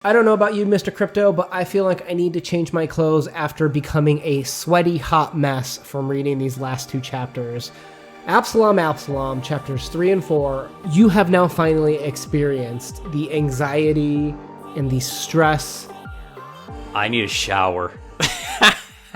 I don't know about you, Mr. Crypto, but I feel like I need to change my clothes after becoming a sweaty, hot mess from reading these last two chapters. Absalom, chapters 3 and 4, you have now finally experienced the anxiety and the stress. I need a shower.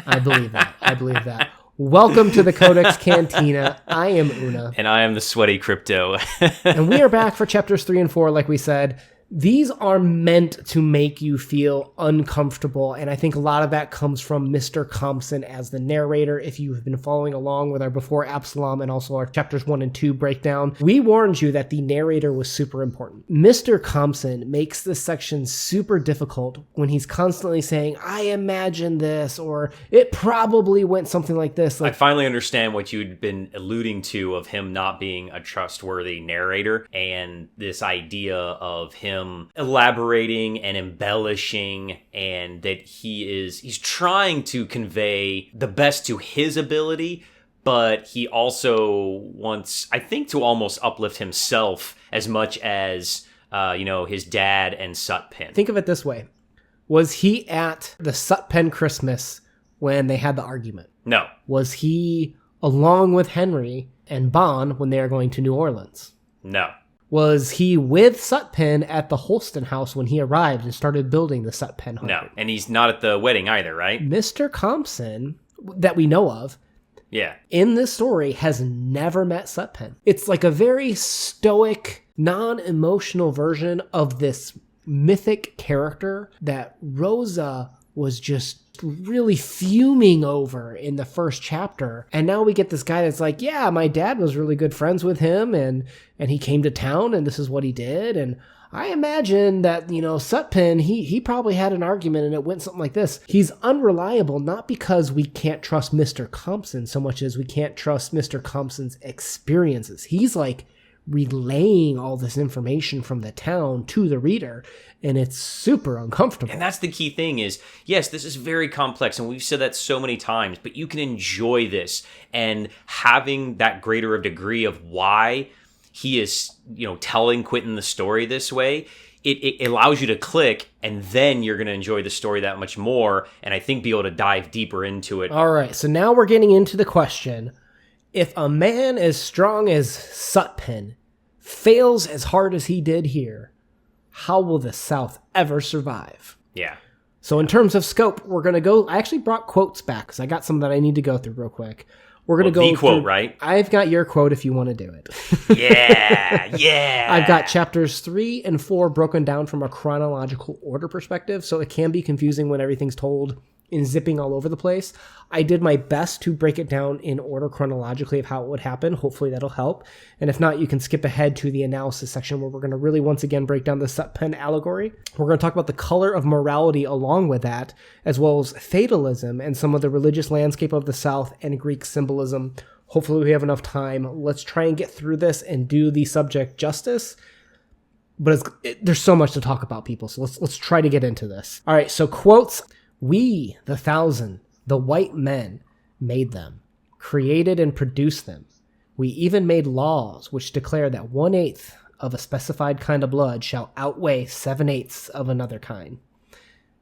I believe that. Welcome to the CodeX Cantina. I am Una. And I am the sweaty Crypto. And we are back for chapters 3 and 4, like we said. These are meant to make you feel uncomfortable, and I think a lot of that comes from Mr. Compson as the narrator. If you have been following along with our Before Absalom and also our chapters 1 and 2 breakdown, we warned you that the narrator was super important. Mr. Compson makes this section super difficult when he's constantly saying, I imagine this, or it probably went something like this. I finally understand what you'd been alluding to of him not being a trustworthy narrator, and this idea of him elaborating and embellishing, and that he's trying to convey the best to his ability, but he also wants, I think, to almost uplift himself as much as his dad and Sutpen. Think of it this way. Was he at the Sutpen Christmas when they had the argument? No. Was he along with Henry and Bon when they are going to New Orleans? No. Was he with Sutpen at the Holston house when he arrived and started building the Sutpen home? No, and he's not at the wedding either, right? Mr. Compson, that we know of, in this story, has never met Sutpen. It's like a very stoic, non-emotional version of this mythic character that Rosa was just really fuming over in the first chapter. And now we get this guy that's like, yeah, my dad was really good friends with him, and he came to town, and this is what he did. And I imagine that, Sutpen, he probably had an argument and it went something like this. He's unreliable, not because we can't trust Mr. Compson so much as we can't trust Mr. Compson's experiences. He's like relaying all this information from the town to the reader, and it's super uncomfortable. And that's the key thing is, yes, this is very complex, and we've said that so many times, but you can enjoy this, and having that greater degree of why he is, telling Quentin the story this way, it allows you to click, and then you're going to enjoy the story that much more, and I think be able to dive deeper into it. All right, so now we're getting into the question. If a man as strong as Sutpen fails as hard as he did here, how will the South ever survive? Yeah. So in terms of scope, we're going to go... I actually brought quotes back because I got some that I need to go through real quick. We're going to go the quote, right? I've got your quote if you want to do it. Yeah. I've got chapters 3 and 4 broken down from a chronological order perspective, so it can be confusing when everything's told in zipping all over the place. I did my best to break it down in order chronologically of how it would happen. Hopefully that'll help. And if not, you can skip ahead to the analysis section where we're going to really once again break down the Sutpen Allegory. We're going to talk about the color of morality along with that, as well as fatalism and some of the religious landscape of the South and Greek symbolism. Hopefully we have enough time. Let's try and get through this and do the subject justice. But there's so much to talk about, people, so let's try to get into this. All right, so quotes. We, the 1,000, the white men, made them, created and produced them. We even made laws which declare that 1/8 of a specified kind of blood shall outweigh 7/8 of another kind.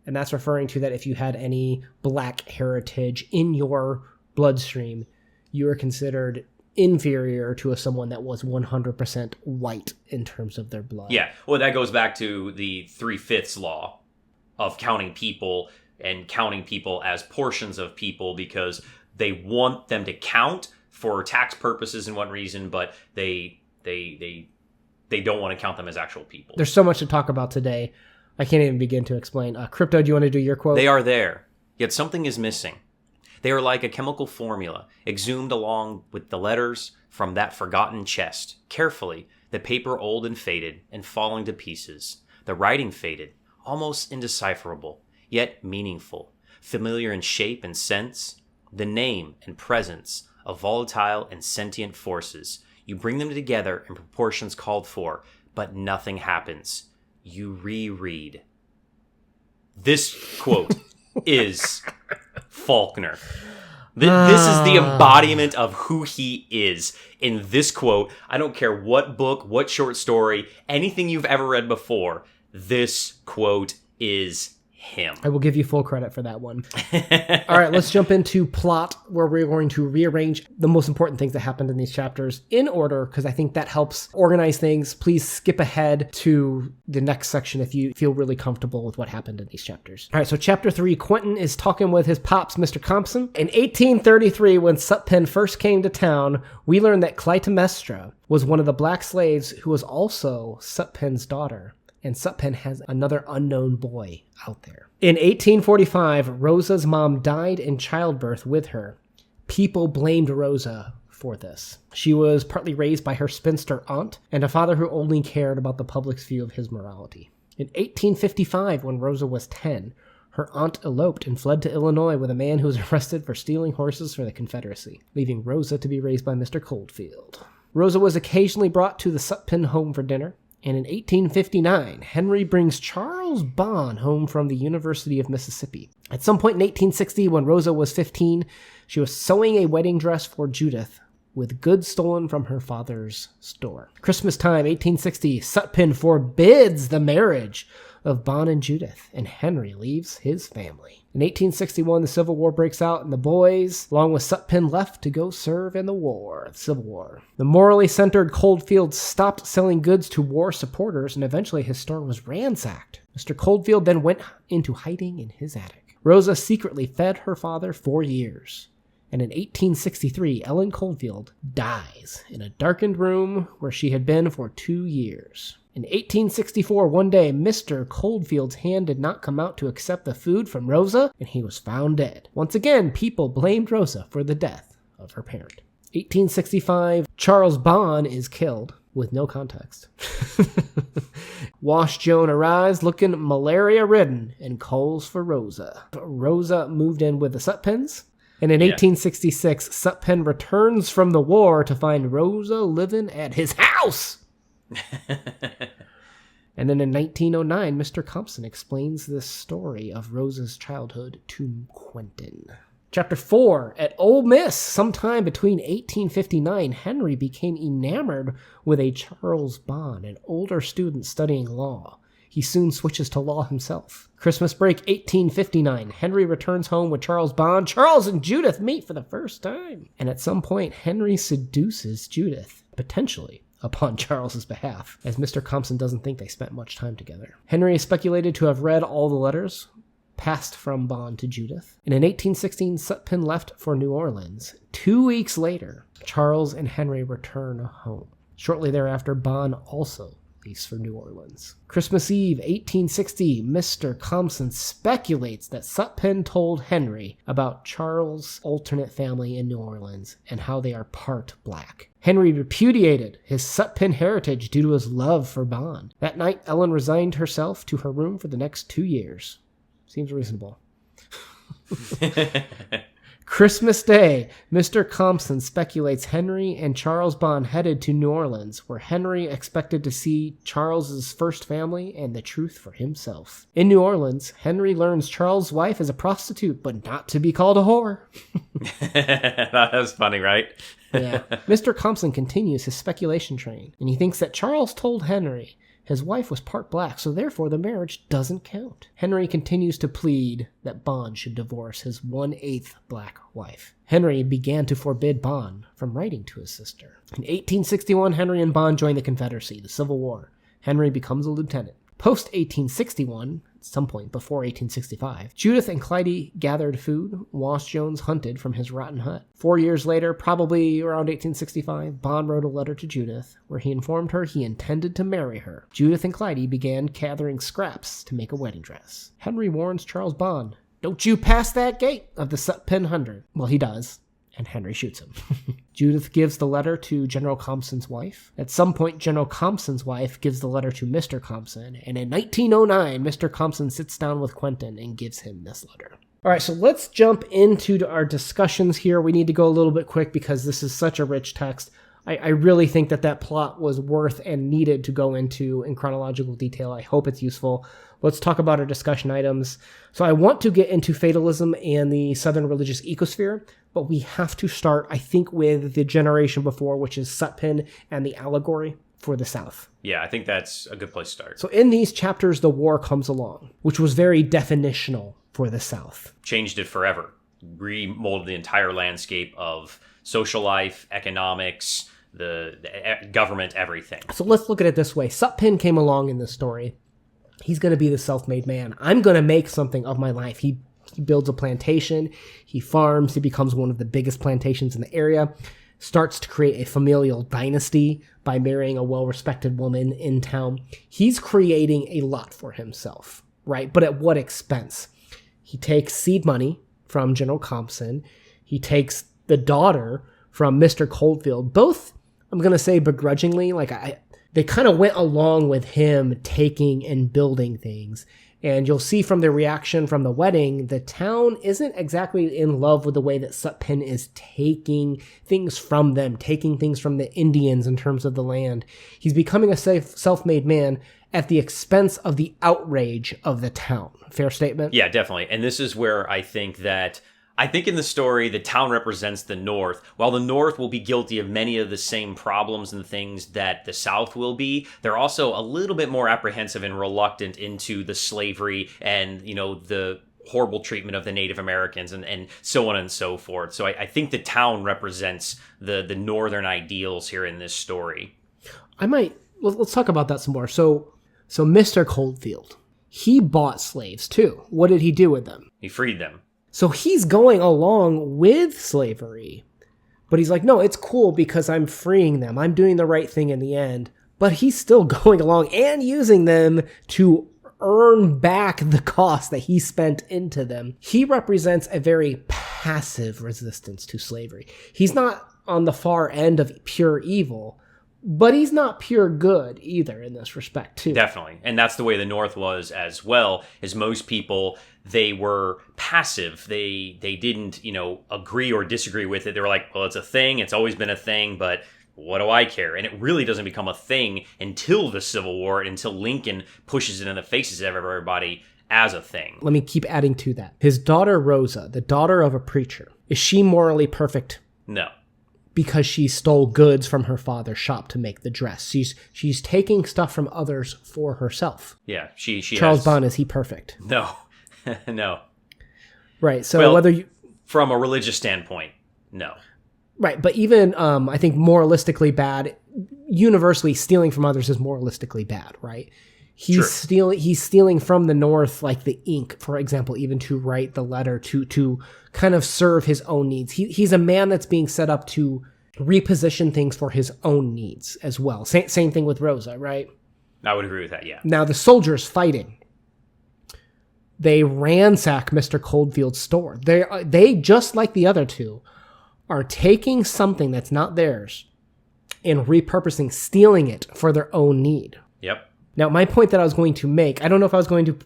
And that's referring to that if you had any black heritage in your bloodstream, you were considered inferior to someone that was 100% white in terms of their blood. Yeah, well, that goes back to the 3/5 law of counting people, and counting people as portions of people because they want them to count for tax purposes and one reason, but they don't want to count them as actual people. There's so much to talk about today. I can't even begin to explain. Crypto, do you want to do your quote? They are there, yet something is missing. They are like a chemical formula, exhumed along with the letters from that forgotten chest. Carefully, the paper old and faded and falling to pieces. The writing faded, almost indecipherable, yet meaningful, familiar in shape and sense, the name and presence of volatile and sentient forces. You bring them together in proportions called for, but nothing happens. You reread. This quote is Faulkner. This is the embodiment of who he is in this quote. I don't care what book, what short story, anything you've ever read before, this quote is him. I will give you full credit for that one. All right, let's jump into plot, where we're going to rearrange the most important things that happened in these chapters in order, because I think that helps organize things. Please skip ahead to the next section if you feel really comfortable with what happened in these chapters. All right, so chapter 3, Quentin is talking with his pops, Mr. Compson. In 1833, when Sutpen first came to town, we learned that Clytemnestra was one of the black slaves who was also Sutpen's daughter. And Sutpen has another unknown boy out there. In 1845, Rosa's mom died in childbirth with her. People blamed Rosa for this. She was partly raised by her spinster aunt and a father who only cared about the public's view of his morality. In 1855, when Rosa was 10, her aunt eloped and fled to Illinois with a man who was arrested for stealing horses for the Confederacy, leaving Rosa to be raised by Mr. Coldfield. Rosa was occasionally brought to the Sutpen home for dinner. And in 1859, Henry brings Charles Bond home from the University of Mississippi. At some point in 1860, when Rosa was 15, she was sewing a wedding dress for Judith with goods stolen from her father's store. Christmas time, 1860, Sutpen forbids the marriage of Bond and Judith, and Henry leaves his family. In 1861, the Civil War breaks out, and the boys, along with Sutpen, left to go serve in the Civil War. The morally centered Coldfield stopped selling goods to war supporters, and eventually his store was ransacked. Mr. Coldfield then went into hiding in his attic. Rosa secretly fed her father for years. And in 1863, Ellen Coldfield dies in a darkened room where she had been for 2 years. In 1864, one day, Mr. Coldfield's hand did not come out to accept the food from Rosa, and he was found dead. Once again, people blamed Rosa for the death of her parent. 1865, Charles Bond is killed, with no context. Wash Joan arrives looking malaria-ridden and calls for Rosa. Rosa moved in with the Sutpens. And in 1866, Sutpen returns from the war to find Rosa living at his house. And then in 1909, Mr. Compson explains this story of Rosa's childhood to Quentin. Chapter 4, at Ole Miss, sometime between 1859, Henry became enamored with a Charles Bond, an older student studying law. He soon switches to law himself. Christmas break 1859. Henry returns home with Charles Bond. Charles and Judith meet for the first time. And at some point, Henry seduces Judith, potentially upon Charles's behalf, as Mr. Compson doesn't think they spent much time together. Henry is speculated to have read all the letters passed from Bond to Judith. And in 1816, Sutpen left for New Orleans. 2 weeks later, Charles and Henry return home. Shortly thereafter, Bond also leaves for New Orleans. Christmas Eve, 1860, Mr. Compson speculates that Sutpen told Henry about Charles' alternate family in New Orleans and how they are part black. Henry repudiated his Sutpen heritage due to his love for Bond. That night, Ellen resigned herself to her room for the next 2 years. Seems reasonable. Christmas Day, Mr. Compson speculates Henry and Charles Bond headed to New Orleans, where Henry expected to see Charles's first family and the truth for himself. In New Orleans, Henry learns Charles' wife is a prostitute, but not to be called a whore. That was funny, right? Yeah. Mr. Compson continues his speculation train, and he thinks that Charles told Henry his wife was part black, so therefore the marriage doesn't count. Henry continues to plead that Bond should divorce his 1/8 black wife. Henry began to forbid Bond from writing to his sister. In 1861, Henry and Bond join the Confederacy, the Civil War. Henry becomes a lieutenant. Post-1861, at some point before 1865, Judith and Clyde gathered food. Wash Jones hunted from his rotten hut. 4 years later, probably around 1865, Bond wrote a letter to Judith where he informed her he intended to marry her. Judith and Clyde began gathering scraps to make a wedding dress. Henry warns Charles Bond, "Don't you pass that gate of the Sutpen 100. Well, he does, and Henry shoots him. Judith gives the letter to General Compson's wife. At some point, General Compson's wife gives the letter to Mr. Compson, and in 1909, Mr. Compson sits down with Quentin and gives him this letter. All right, so let's jump into our discussions here. We need to go a little bit quick because this is such a rich text. I really think that plot was worth and needed to go into in chronological detail. I hope it's useful. Let's talk about our discussion items. So I want to get into fatalism and the Southern religious ecosphere, but we have to start, I think, with the generation before, which is Sutpen and the allegory. for the South. Yeah, I think that's a good place to start. So in these chapters, the war comes along, which was very definitional for the South. Changed it forever. Remolded the entire landscape of social life, economics, the government, everything. So let's look at it this way. Sutpen came along in this story. He's going to be the self-made man. I'm going to make something of my life. He builds a plantation. He farms. He becomes one of the biggest plantations in the area. Starts to create a familial dynasty by marrying a well-respected woman in town. He's creating a lot for himself, right? But at what expense? He takes seed money from General Compson. He takes the daughter from Mr. Coldfield. Both, I'm going to say begrudgingly, they kind of went along with him taking and building things. And you'll see from the reaction from the wedding, the town isn't exactly in love with the way that Sutpen is taking things from them, taking things from the Indians in terms of the land. He's becoming a self-made man at the expense of the outrage of the town. Fair statement? Yeah, definitely. And this is where I think in the story, the town represents the North. While the North will be guilty of many of the same problems and things that the South will be, they're also a little bit more apprehensive and reluctant into the slavery and, the horrible treatment of the Native Americans and so on and so forth. So I think the town represents the Northern ideals here in this story. Let's talk about that some more. So Mr. Coldfield, he bought slaves too. What did he do with them? He freed them. So he's going along with slavery, but he's like, no, it's cool because I'm freeing them. I'm doing the right thing in the end. But he's still going along and using them to earn back the cost that he spent into them. He represents a very passive resistance to slavery. He's not on the far end of pure evil, but he's not pure good either in this respect too. Definitely. And that's the way the North was as well, is most people, they were passive. They didn't, agree or disagree with it. They were like, well, it's a thing. It's always been a thing, but what do I care? And it really doesn't become a thing until the Civil War, until Lincoln pushes it in the faces of everybody as a thing. Let me keep adding to that. His daughter, Rosa, the daughter of a preacher, is she morally perfect? No. Because she stole goods from her father's shop to make the dress. She's taking stuff from others for herself. Yeah, she Charles Bond, is he perfect? No. No. Right, so whether you... From a religious standpoint, no. Right, but even, I think, moralistically bad, universally stealing from others is moralistically bad, right? He's stealing from the North, like the ink, for example, even to write the letter, to kind of serve his own needs. He's a man that's being set up to reposition things for his own needs as well. Same thing with Rosa, right? I would agree with that, yeah. Now, the soldiers fighting, they ransack Mr. Coldfield's store. They, just like the other two, are taking something that's not theirs and repurposing, stealing it for their own need. Yep. Now, my point that I was going to make, I don't know if I was going to,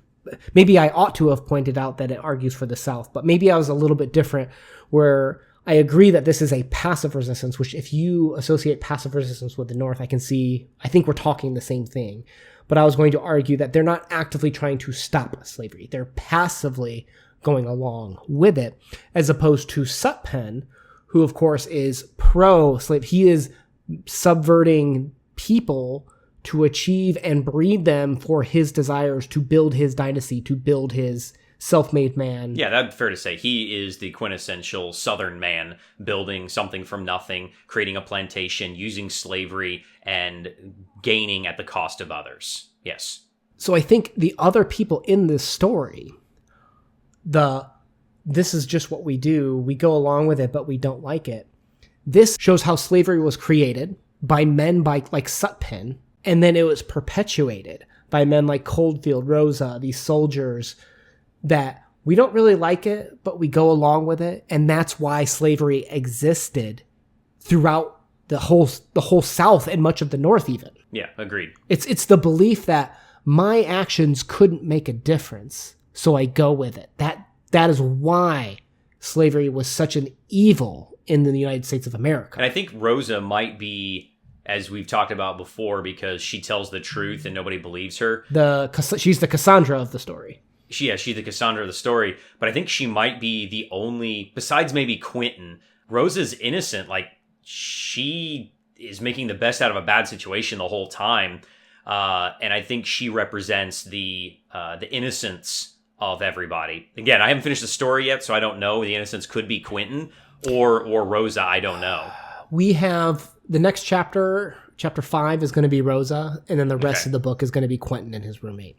maybe I ought to have pointed out that it argues for the South, but maybe I was a little bit different, where I agree that this is a passive resistance, which if you associate passive resistance with the North, I think we're talking the same thing. But I was going to argue that they're not actively trying to stop slavery. They're passively going along with it, as opposed to Sutpen, who of course is pro-slave. He is subverting people to achieve and breed them for his desires, to build his dynasty, to build his self-made man. Yeah, that's fair to say. He is the quintessential Southern man, building something from nothing, creating a plantation, using slavery, and gaining at the cost of others. Yes. So I think the other people in this story, this is just what we do, we go along with it, but we don't like it. This shows how slavery was created by men like Sutpen, and then it was perpetuated by men like Coldfield, Rosa, these soldiers, that we don't really like it, but we go along with it. And that's why slavery existed throughout the whole South and much of the North even. Yeah, agreed. It's the belief that my actions couldn't make a difference, so I go with it. That is why slavery was such an evil in the United States of America. And I think Rosa might be, as we've talked about before, because she tells the truth and nobody believes her. She's the Cassandra of the story. She's the Cassandra of the story, but I think she might be the only, besides maybe Quentin, Rosa's innocent. Like, she is making the best out of a bad situation the whole time. And I think she represents the innocence of everybody. Again, I haven't finished the story yet, so I don't know. The innocence could be Quentin or Rosa. I don't know. We have the next chapter. Chapter 5 is going to be Rosa, and then the rest of the book is going to be Quentin and his roommate.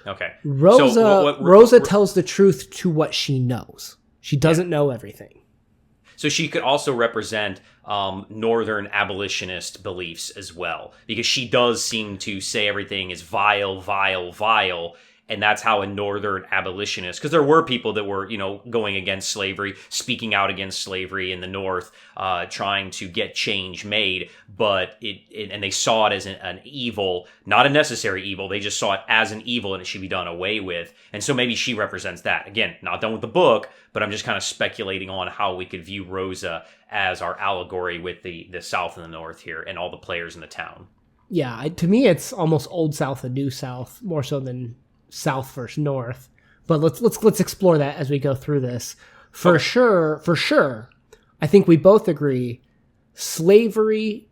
Okay. Rosa, So Rosa tells the truth to what she knows. She doesn't know everything. So she could also represent northern abolitionist beliefs as well, because she does seem to say everything is vile, vile, vile. And that's how a northern abolitionist, because there were people that were, going against slavery, speaking out against slavery in the North, trying to get change made. But and they saw it as an evil, not a necessary evil. They just saw it as an evil and it should be done away with. And so maybe she represents that. Again, not done with the book, but I'm just kind of speculating on how we could view Rosa as our allegory with the South and the North here and all the players in the town. Yeah, to me, it's almost Old South and New South, more so than South versus North, but let's explore that as we go through this. For sure, I think we both agree slavery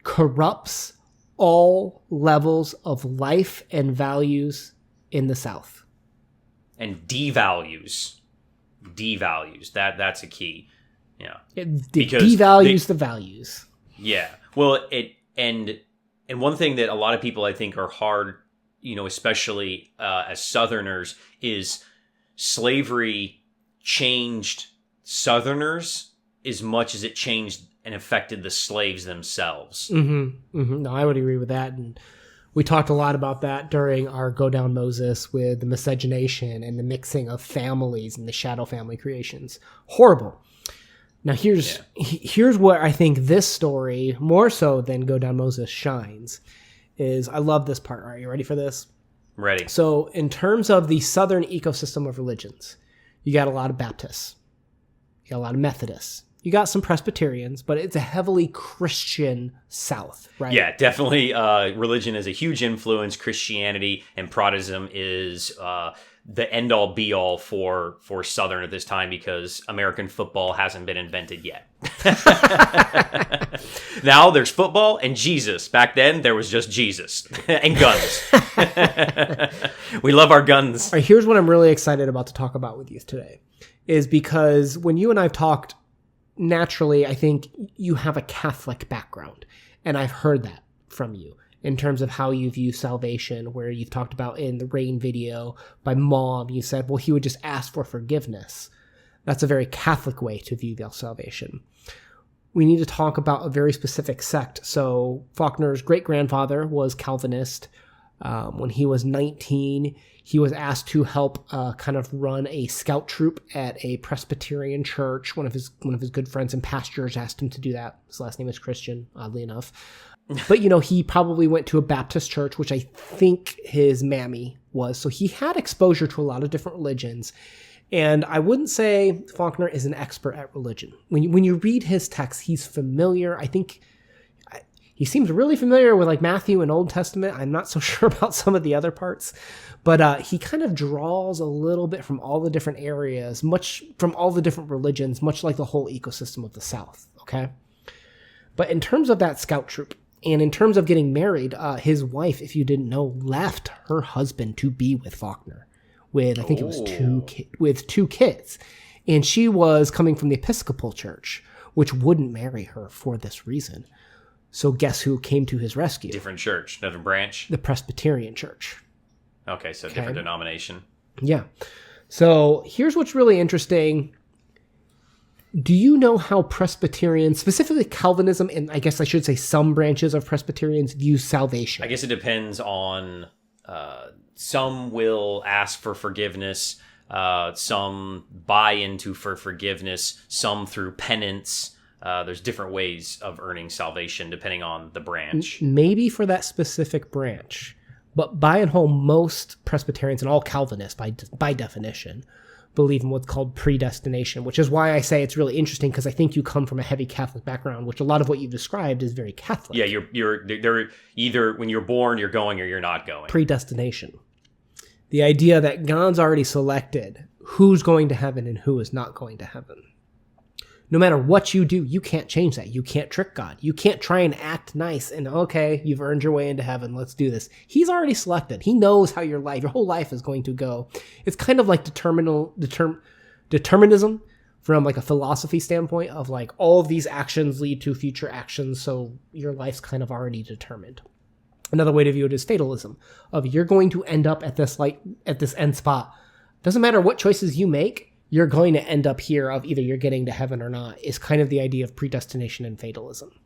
corrupts all levels of life and values in the South, and devalues. That's a key. Yeah, it devalues the values. Yeah, well, and one thing that a lot of people I think are hard, especially as Southerners, is slavery changed Southerners as much as it changed and affected the slaves themselves. Mm-hmm. Mm-hmm. No, I would agree with that. And we talked a lot about that during our Go Down Moses with the miscegenation and the mixing of families and the shadow family creations. Horrible. Now, here's where I think this story, more so than Go Down Moses, shines. I love this part. Are you ready for this? Ready. So in terms of the Southern ecosystem of religions, you got a lot of Baptists. You got a lot of Methodists. You got some Presbyterians, but it's a heavily Christian South, right? Yeah, definitely. Religion is a huge influence. Christianity and Protestantism is the end-all, be-all for Southern at this time because American football hasn't been invented yet. Now there's football and Jesus. Back then, there was just Jesus and guns. We love our guns. All right, here's what I'm really excited about to talk about with you today, is because when you and I have talked, naturally, I think you have a Catholic background, and I've heard that from you in terms of how you view salvation, where you've talked about in the Rain video by Mom, you said, well, he would just ask for forgiveness. That's a very Catholic way to view salvation. We need to talk about a very specific sect. So Faulkner's great-grandfather was Calvinist. When he was 19, he was asked to help kind of run a scout troop at a Presbyterian church. One of his good friends and pastors asked him to do that. His last name is Christian, oddly enough. But, he probably went to a Baptist church, which I think his mammy was. So he had exposure to a lot of different religions. And I wouldn't say Faulkner is an expert at religion. When you read his text, he's familiar. I think he seems really familiar with like Matthew and Old Testament. I'm not so sure about some of the other parts. But he kind of draws a little bit from all the different areas, much from all the different religions, much like the whole ecosystem of the South, okay? But in terms of that scout troop, and in terms of getting married, his wife, if you didn't know, left her husband to be with Faulkner with, I think it was two kids. And she was coming from the Episcopal Church, which wouldn't marry her for this reason. So guess who came to his rescue? Different church, different branch? The Presbyterian Church. Okay, so different denomination. Yeah. So here's what's really interesting. Do you know how Presbyterians, specifically Calvinism, and I guess I should say some branches of Presbyterians, view salvation? I guess it depends on, some will ask for forgiveness, some buy into for forgiveness, some through penance. There's different ways of earning salvation depending on the branch. Maybe for that specific branch. But by and whole, most Presbyterians and all Calvinists, by definition, believe in what's called predestination, which is why I say it's really interesting, because I think you come from a heavy Catholic background, which a lot of what you've described is very Catholic. Yeah, they're either when you're born, you're going or you're not going. Predestination. The idea that God's already selected who's going to heaven and who is not going to heaven. no matter what you do, you can't change that. You can't trick God. You can't try and act nice and, okay, you've earned your way into heaven. Let's do this. He's already selected. He knows how your whole life is going to go. It's kind of like determinism from like a philosophy standpoint of like all of these actions lead to future actions. So your life's kind of already determined. Another way to view it is fatalism of you're going to end up at this end spot. Doesn't matter what choices you make. You're going to end up here of either you're getting to heaven or not is kind of the idea of predestination and fatalism.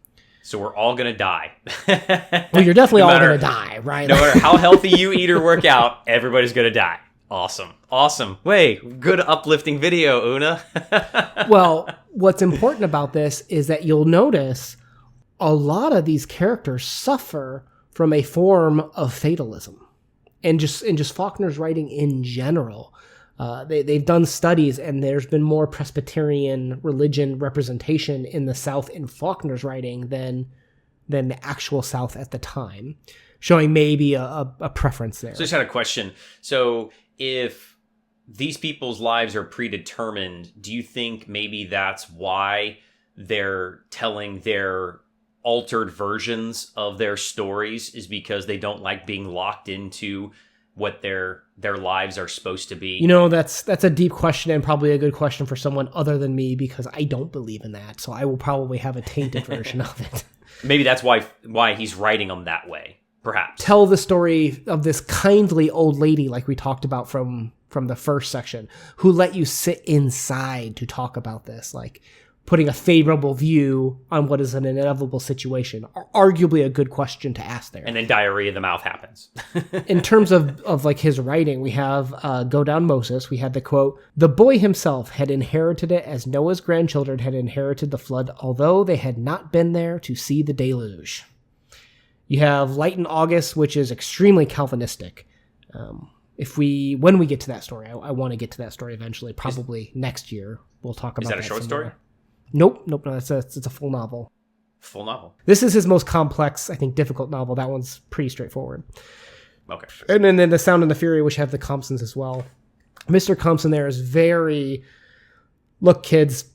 So we're all going to die. Well, you're definitely all going to die, right? No matter how healthy you eat or work out, everybody's going to die. Awesome. Wait, good uplifting video, Una. Well, what's important about this is that you'll notice a lot of these characters suffer from a form of fatalism. And just Faulkner's writing in general. They've done studies, and there's been more Presbyterian religion representation in the South in Faulkner's writing than the actual South at the time, showing maybe a preference there. So I just had a question. So if these people's lives are predetermined, do you think maybe that's why they're telling their altered versions of their stories, is because they don't like being locked into what their lives are supposed to be? That's a deep question, and probably a good question for someone other than me, because I don't believe in that. So I will probably have a tainted version of it. Maybe that's why he's writing them that way, perhaps. Tell the story of this kindly old lady, like we talked about from the first section, who let you sit inside to talk about this, like putting a favorable view on what is an inevitable situation. Arguably a good question to ask there. And then diarrhea of the mouth happens. In terms of like his writing, we have Go Down Moses. We had the quote, "The boy himself had inherited it as Noah's grandchildren had inherited the flood, although they had not been there to see the deluge." You have Light in August, which is extremely Calvinistic. When we get to that story, I want to get to that story eventually, probably next year. We'll talk about that. Is that a short story? Nope. No, it's a full novel. Full novel. This is his most complex, I think, difficult novel. That one's pretty straightforward. Okay. And then The Sound and the Fury, which have the Compsons as well. Mr. Compson there is very, look, kids,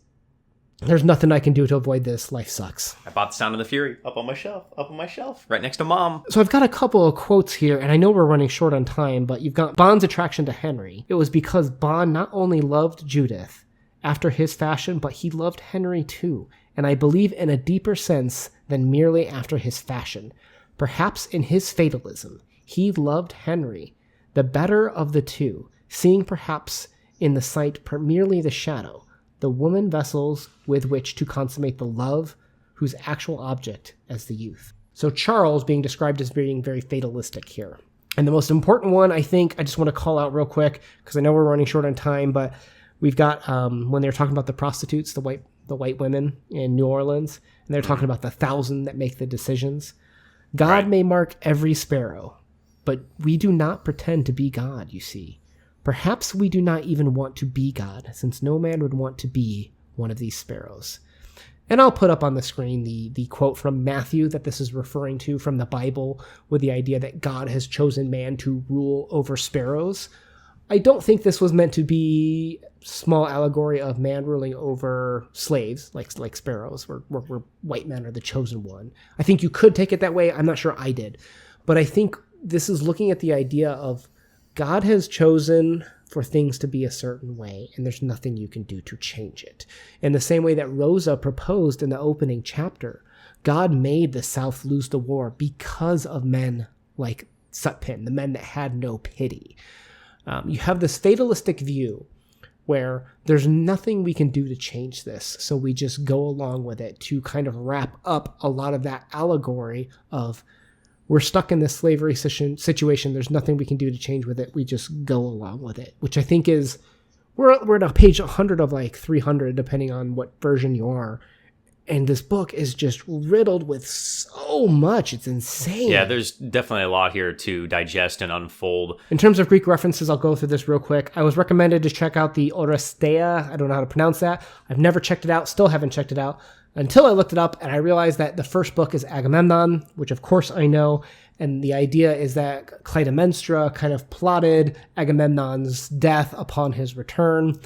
there's nothing I can do to avoid this. Life sucks. I bought The Sound and the Fury up on my shelf, right next to Mom. So I've got a couple of quotes here, and I know we're running short on time, but you've got Bond's attraction to Henry. It was because Bond not only loved Judith after his fashion, but he loved Henry too, and I believe in a deeper sense than merely after his fashion. Perhaps in his fatalism, he loved Henry, the better of the two, seeing perhaps in the sight merely the shadow, the woman vessels with which to consummate the love whose actual object as the youth. So Charles being described as being very fatalistic here. And the most important one, I think, I just want to call out real quick, because I know we're running short on time, but we've got when they're talking about the prostitutes, the white women in New Orleans, and they're talking about the 1,000 that make the decisions. God may mark every sparrow, but we do not pretend to be God, you see. Perhaps we do not even want to be God, since no man would want to be one of these sparrows. And I'll put up on the screen the quote from Matthew that this is referring to from the Bible, with the idea that God has chosen man to rule over sparrows. I don't think this was meant to be small allegory of man ruling over slaves, like sparrows, where white men are the chosen one. I think you could take it that way. I'm not sure I did. But I think this is looking at the idea of God has chosen for things to be a certain way, and there's nothing you can do to change it. In the same way that Rosa proposed in the opening chapter, God made the South lose the war because of men like Sutpen, the men that had no pity. You have this fatalistic view where there's nothing we can do to change this, so we just go along with it to kind of wrap up a lot of that allegory of we're stuck in this slavery situation. There's nothing we can do to change with it. We just go along with it, which I think is, we're at a page 100 of like 300, depending on what version you are. And this book is just riddled with so much. It's insane. Yeah, there's definitely a lot here to digest and unfold. In terms of Greek references, I'll go through this real quick. I was recommended to check out the Oresteia. I don't know how to pronounce that. I've never checked it out. Still haven't checked it out until I looked it up, and I realized that the first book is Agamemnon, which of course I know. And the idea is that Clytemnestra kind of plotted Agamemnon's death upon his return.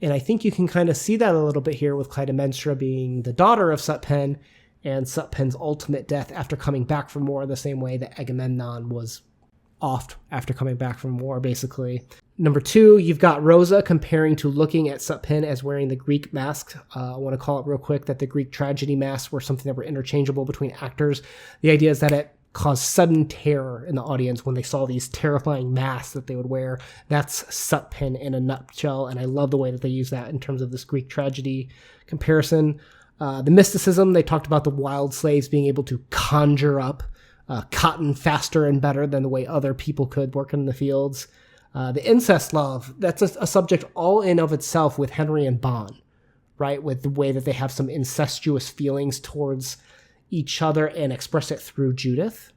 And I think you can kind of see that a little bit here with Clytemnestra being the daughter of Sutpen, and Sutpen's ultimate death after coming back from war, the same way that Agamemnon was off after coming back from war, basically. Number 2, you've got Rosa comparing to looking at Sutpen as wearing the Greek mask. I want to call it real quick that the Greek tragedy masks were something that were interchangeable between actors. The idea is that it caused sudden terror in the audience when they saw these terrifying masks that they would wear. That's Sutpen in a nutshell, and I love the way that they use that in terms of this Greek tragedy comparison. The mysticism, they talked about the wild slaves being able to conjure up cotton faster and better than the way other people could working in the fields. The incest love, that's a subject all in of itself with Henry and Bon, right? With the way that they have some incestuous feelings towards each other and express it through Judith.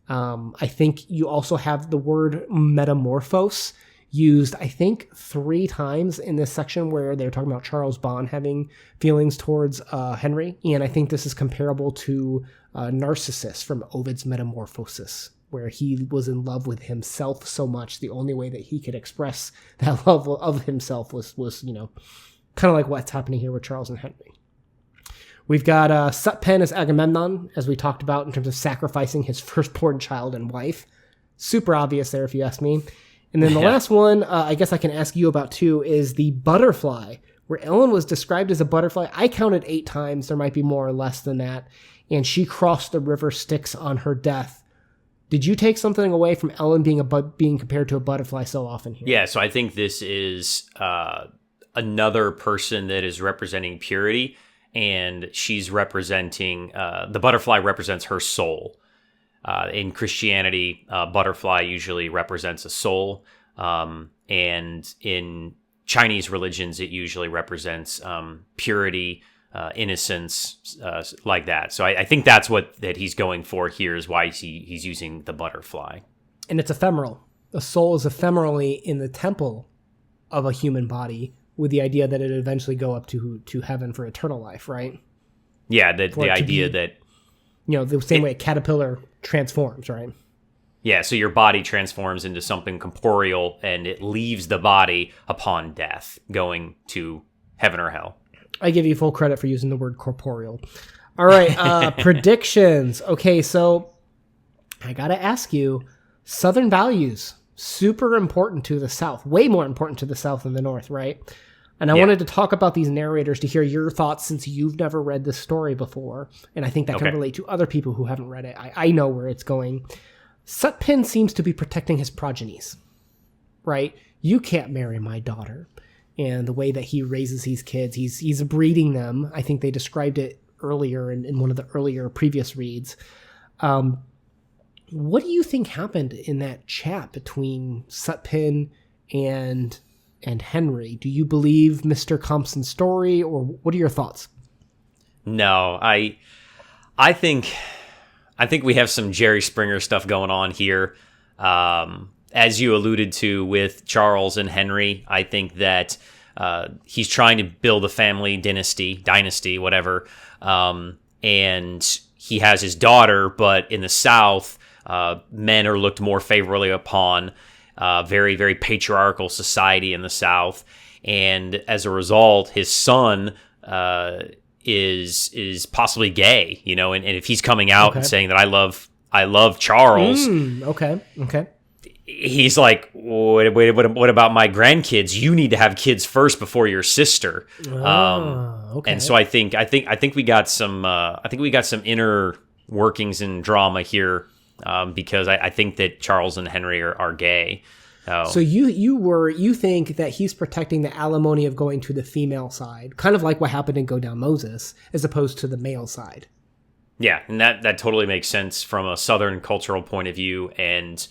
I think you also have the word metamorphose used, I think, 3 times in this section where they're talking about Charles Bon having feelings towards Henry. And I think this is comparable to Narcissus from Ovid's Metamorphosis, where he was in love with himself so much, the only way that he could express that love of himself was kind of like what's happening here with Charles and Henry. We've got Sutpen as Agamemnon, as we talked about, in terms of sacrificing his firstborn child and wife. Super obvious there, if you ask me. And then the last one, I guess I can ask you about too, is the butterfly, where Ellen was described as a butterfly. I counted 8 times. There might be more or less than that. And she crossed the river Styx on her death. Did you take something away from Ellen being compared to a butterfly so often here? Yeah, so I think this is another person that is representing purity, and she's representing, the butterfly represents her soul. In Christianity, butterfly usually represents a soul, and in Chinese religions, it usually represents purity, innocence, like that. So I think that's that he's going for here, is why he's using the butterfly. And it's ephemeral. A soul is ephemerally in the temple of a human body, with the idea that it would eventually go up to heaven for eternal life, right? Yeah, the idea that... the same way a caterpillar transforms, right? Yeah, so your body transforms into something corporeal, and it leaves the body upon death, going to heaven or hell. I give you full credit for using the word corporeal. All right, predictions. Okay, so I got to ask you, Southern values, super important to the South, way more important to the South than the North, right? And I wanted to talk about these narrators to hear your thoughts, since you've never read this story before. And I think that can relate to other people who haven't read it. I know where it's going. Sutpen seems to be protecting his progenies, right? You can't marry my daughter. And the way that he raises these kids, he's breeding them. I think they described it earlier in one of the earlier previous reads. What do you think happened in that chat between Sutpen and Henry? Do you believe Mr. Compson's story, or what are your thoughts? No, I think we have some Jerry Springer stuff going on here. As you alluded to with Charles and Henry, I think that he's trying to build a family dynasty, whatever. And he has his daughter, but in the South, men are looked more favorably upon. Very, very patriarchal society in the South. And as a result, his son is possibly gay, and if he's coming out and saying that I love Charles. Okay. He's like, what about my grandkids? You need to have kids first before your sister. And so I think we got some inner workings and drama here, because I think that Charles and Henry are gay. So you think that he's protecting the alimony of going to the female side, kind of like what happened in Go Down Moses, as opposed to the male side. Yeah, and that totally makes sense from a Southern cultural point of view, and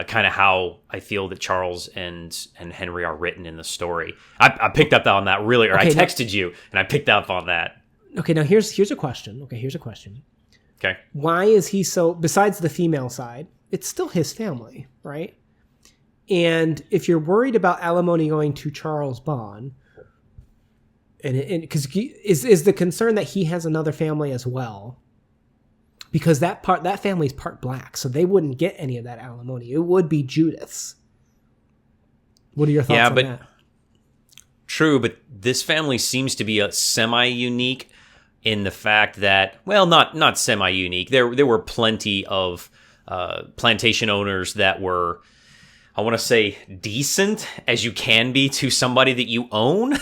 kind of how I feel that Charles and Henry are written in the story. I picked up on that really, or I texted you, and I picked up on that. Okay, now here's a question. Okay. Why is he so, besides the female side, it's still his family, right? And if you're worried about alimony going to Charles Bon, and because is the concern that he has another family as well, because that family's part black, so they wouldn't get any of that alimony. It would be Judith's. What are your thoughts on that? True, but this family seems to be a semi-unique in the fact that, well, not semi-unique. There were plenty of plantation owners that were, I want to say, decent as you can be to somebody that you own.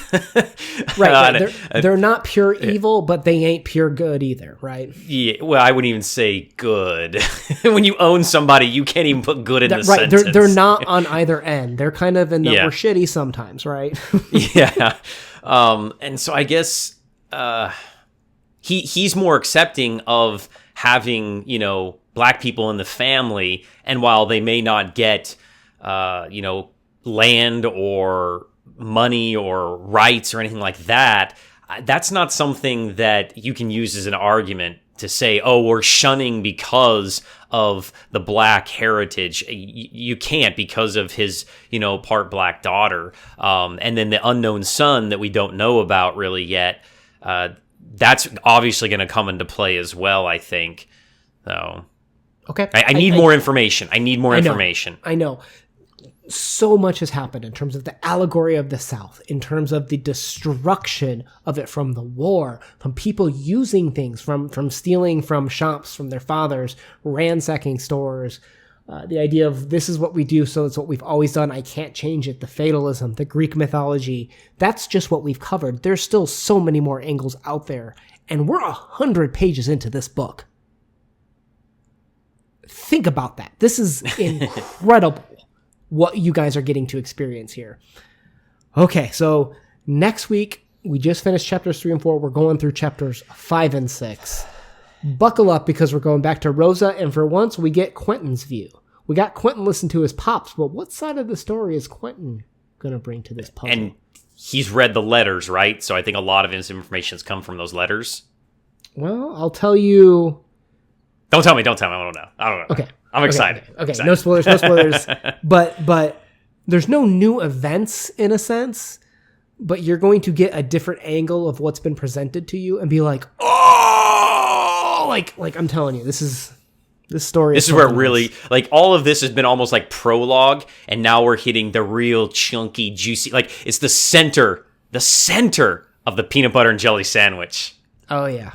Right. They're not pure evil, but they ain't pure good either, right? Yeah. Well, I wouldn't even say good. When you own somebody, you can't even put good in the sentence. They're not on either end. They're kind of in the we're shitty sometimes, right? Yeah. And so I guess he's more accepting of having, black people in the family, and while they may not get land or money or rights or anything like that, that's not something that you can use as an argument to say, oh, we're shunning because of the black heritage. You can't, because of his, part black daughter. And then the unknown son that we don't know about really yet, that's obviously going to come into play as well, I think. So, okay. I need more information. I need more information. I know. So much has happened in terms of the allegory of the South, in terms of the destruction of it from the war, from people using things, from stealing from shops, from their fathers, ransacking stores, the idea of this is what we do, so it's what we've always done, I can't change it, the fatalism, the Greek mythology. That's just what we've covered. There's still so many more angles out there, and we're 100 pages into this book. Think about that. This is incredible. What you guys are getting to experience here. Okay, so next week, we just finished chapters 3 and 4. We're going through chapters 5 and 6. Buckle up, because we're going back to Rosa, and for once, we get Quentin's view. We got Quentin listen to his pops, but what side of the story is Quentin going to bring to this puzzle? And he's read the letters, right? So I think a lot of his information has come from those letters. Well, I'll tell you... Don't tell me. I don't know. Okay. I'm excited. Okay. No spoilers. But there's no new events in a sense, but you're going to get a different angle of what's been presented to you and be like, oh, like I'm telling you, this story. This is where really, like, all of this has been almost like prologue, and now we're hitting the real chunky, juicy, like, it's the center of the peanut butter and jelly sandwich. Oh yeah.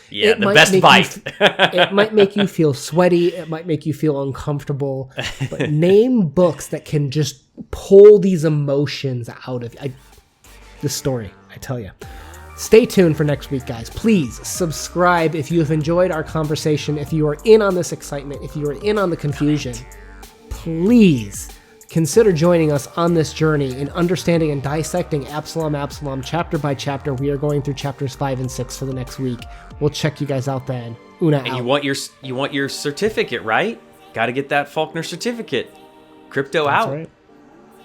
Yeah, the best bite. It might make you feel sweaty. It might make you feel uncomfortable. But name books that can just pull these emotions out of you. This story, I tell you. Stay tuned for next week, guys. Please subscribe if you have enjoyed our conversation. If you are in on this excitement, if you are in on the confusion, please consider joining us on this journey in understanding and dissecting Absalom, chapter by chapter. We are going through chapters 5 and 6 for the next week. We'll check you guys out then. Una out. And you want your certificate, right? Got to get that Faulkner certificate. Crypto That's out. Right.